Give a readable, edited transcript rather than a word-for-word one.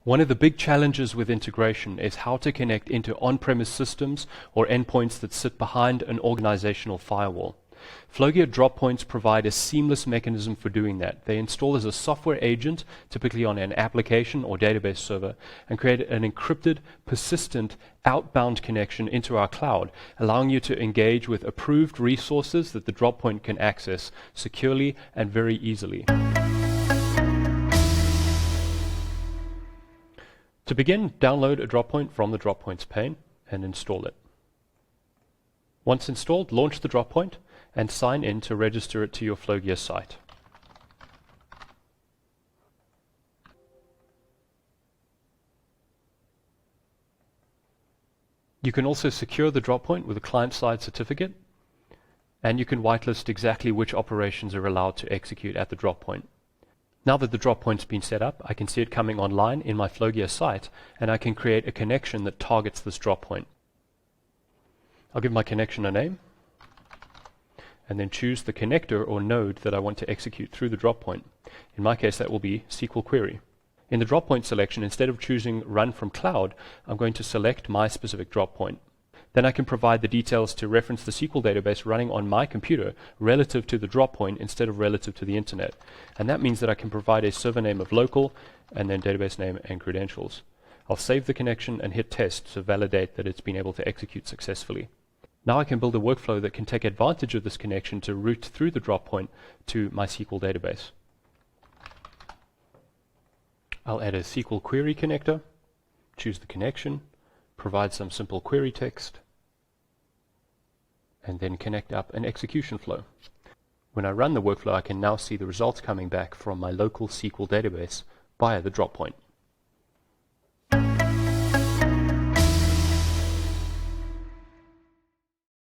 One of the big challenges with integration is how to connect into on-premise systems or endpoints that sit behind an organizational firewall. Flowgear DropPoints provide a seamless mechanism for doing that. They install as a software agent, typically on an application or database server, and create an encrypted, persistent, outbound connection into our cloud, allowing you to engage with approved resources that the DropPoint can access securely and very easily. To begin, download a DropPoint from the DropPoints pane and install it. Once installed, launch the DropPoint and sign in to register it to your Flowgear site. You can also secure the DropPoint with a client-side certificate, and you can whitelist exactly which operations are allowed to execute at the DropPoint. Now that the DropPoint's been set up, I can see it coming online in my Flowgear site, and I can create a connection that targets this DropPoint. I'll give my connection a name, and then choose the connector or node that I want to execute through the DropPoint. In my case, that will be SQL Query. In the DropPoint selection, instead of choosing Run from Cloud, I'm going to select my specific DropPoint. Then I can provide the details to reference the SQL database running on my computer relative to the DropPoint instead of relative to the internet. And that means that I can provide a server name of local and then database name and credentials. I'll save the connection and hit test to validate that it's been able to execute successfully. Now I can build a workflow that can take advantage of this connection to route through the DropPoint to my SQL database. I'll add a SQL Query connector, choose the connection, provide some simple query text, and then connect up an execution flow. When I run the workflow, I can now see the results coming back from my local SQL database via the DropPoint.